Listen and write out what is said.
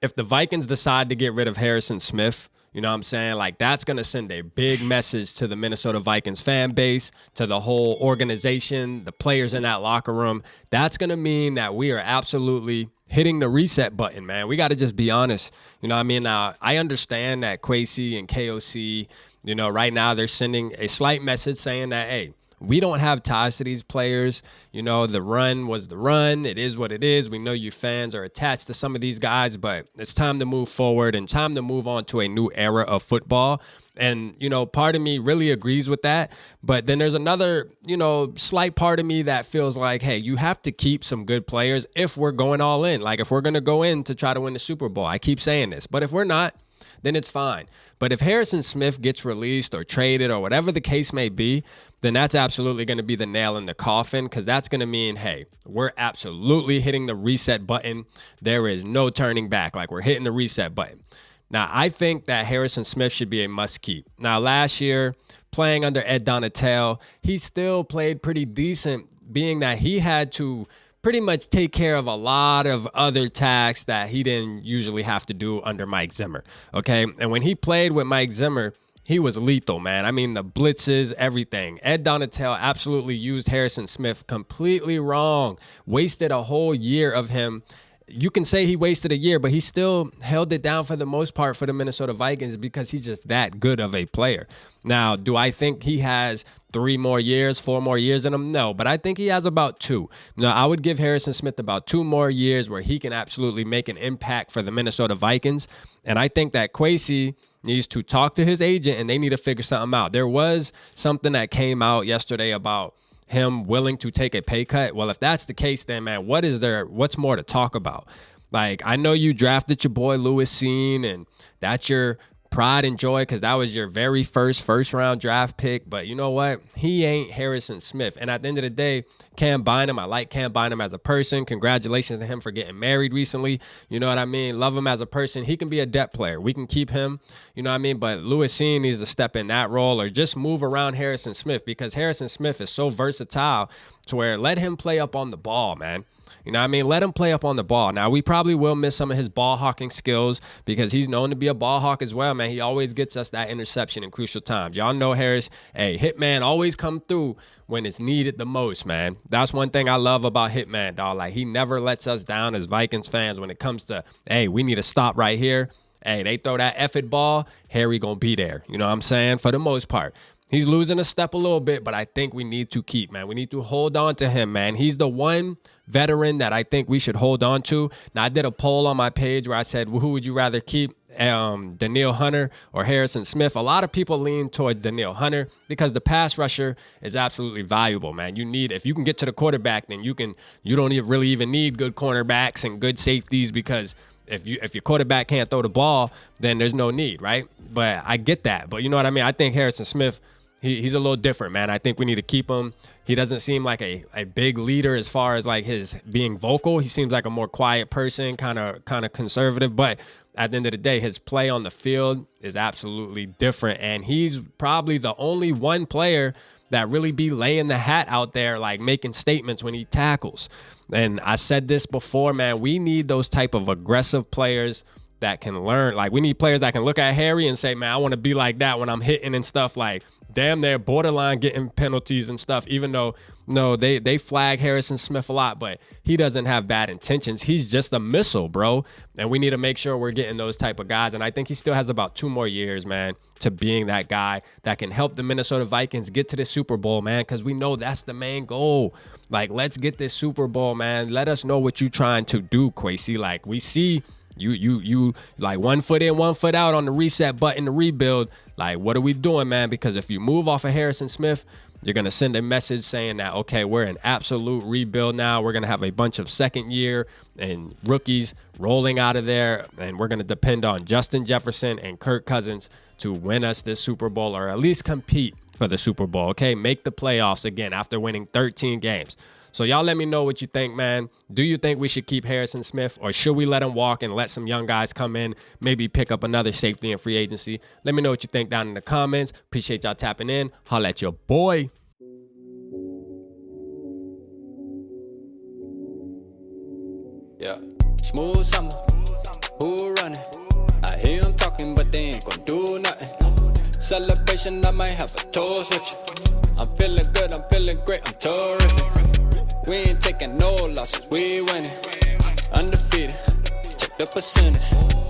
if the Vikings decide to get rid of Harrison Smith, you know what I'm saying? Like, that's going to send a big message to the Minnesota Vikings fan base, to the whole organization, the players in that locker room. That's going to mean that we are absolutely hitting the reset button, man. We got to just be honest. You know what I mean? Now, I understand that Kwesi and KOC, you know, right now they're sending a slight message saying that, hey, we don't have ties to these players. You know, the run was the run. It is what it is. We know you fans are attached to some of these guys, but it's time to move forward and time to move on to a new era of football. And, you know, part of me really agrees with that. But then there's another, you know, slight part of me that feels like, hey, you have to keep some good players if we're going all in. Like, if we're going to go in to try to win the Super Bowl. I keep saying this. But if we're not, then it's fine. But if Harrison Smith gets released or traded or whatever the case may be, then that's absolutely going to be the nail in the coffin, because that's going to mean, hey, we're absolutely hitting the reset button. There is no turning back. Like, we're hitting the reset button. Now, I think that Harrison Smith should be a must-keep. Now, last year, playing under Ed Donatell, he still played pretty decent, being that he had to pretty much take care of a lot of other tasks that he didn't usually have to do under Mike Zimmer, okay? And when he played with Mike Zimmer, he was lethal, man. I mean, the blitzes, everything. Ed Donatell absolutely used Harrison Smith completely wrong, wasted a whole year of him. You can say he wasted a year, but he still held it down for the most part for the Minnesota Vikings because he's just that good of a player. Now, do I think he has 3 more years, 4 more years in him? No, but I think he has about 2. Now, I would give Harrison Smith about 2 more years where he can absolutely make an impact for the Minnesota Vikings. And I think that Kwesi needs to talk to his agent and they need to figure something out. There was something that came out yesterday about him willing to take a pay cut. Well, if that's the case, then, man, what's more to talk about? Like, I know you drafted your boy Lewis Seen, and that's your pride and joy because that was your very first round draft pick. But you know what? He ain't Harrison Smith. And at the end of the day, Cam Bynum, I like Cam Bynum as a person. Congratulations to him for getting married recently. You know what I mean? Love him as a person. He can be a depth player. We can keep him. You know what I mean? But Lewis Seen needs to step in that role or just move around Harrison Smith because Harrison Smith is so versatile to where let him play up on the ball, man. You know what I mean? Let him play up on the ball. Now, we probably will miss some of his ball hawking skills because he's known to be a ball hawk as well, man. He always gets us that interception in crucial times. Y'all know Harris, hey, Hitman always come through when it's needed the most, man. That's one thing I love about Hitman, dog. Like, he never lets us down as Vikings fans when it comes to, hey, we need to stop right here. Hey, they throw that effing ball, Harry gonna be there. You know what I'm saying? For the most part. He's losing a step a little bit, but I think we need to keep, man. We need to hold on to him, man. He's the one veteran that I think we should hold on to. Now, I did a poll on my page where I said, well, who would you rather keep, Danielle Hunter or Harrison Smith? A lot of people lean towards Danielle Hunter because the pass rusher is absolutely valuable, man. If you can get to the quarterback, then you don't really even need good cornerbacks and good safeties because if your quarterback can't throw the ball, then there's no need, right? But I get that. But you know what I mean? I think Harrison Smith, he's a little different, man. I think we need to keep him. He doesn't seem like a big leader as far as like his being vocal. He seems like a more quiet person, kind of conservative. But at the end of the day, his play on the field is absolutely different. And he's probably the only one player that really be laying the hat out there, like making statements when he tackles. And I said this before, man, we need those type of aggressive players that can learn. Like, we need players that can look at Harry and say, man, I want to be like that when I'm hitting and stuff. Like, damn, they're borderline getting penalties and stuff, even though, no, they flag Harrison Smith a lot, but he doesn't have bad intentions. He's just a missile, bro. And we need to make sure we're getting those type of guys. And I think he still has about 2 more years, man, to being that guy that can help the Minnesota Vikings get to the Super Bowl, man, because we know that's the main goal. Like, let's get this Super Bowl, man. Let us know what you're trying to do, Kwesi. Like, we see you like 1 foot in, 1 foot out on the reset button to rebuild. Like, what are we doing, man? Because if you move off of Harrison Smith, you're going to send a message saying that, okay, we're in absolute rebuild now. We're going to have a bunch of second year and rookies rolling out of there. And we're going to depend on Justin Jefferson and Kirk Cousins to win us this Super Bowl or at least compete for the Super Bowl. Okay, make the playoffs again after winning 13 games. So y'all let me know what you think, man. Do you think we should keep Harrison Smith or should we let him walk and let some young guys come in, maybe pick up another safety in free agency? Let me know what you think down in the comments. Appreciate y'all tapping in. Holla at your boy. Yeah. Smooth summer. Who celebration, I might have a toast with you. I'm feeling good, I'm feeling great, I'm terrific. We ain't taking no losses, we winning. Undefeated, check the percentage.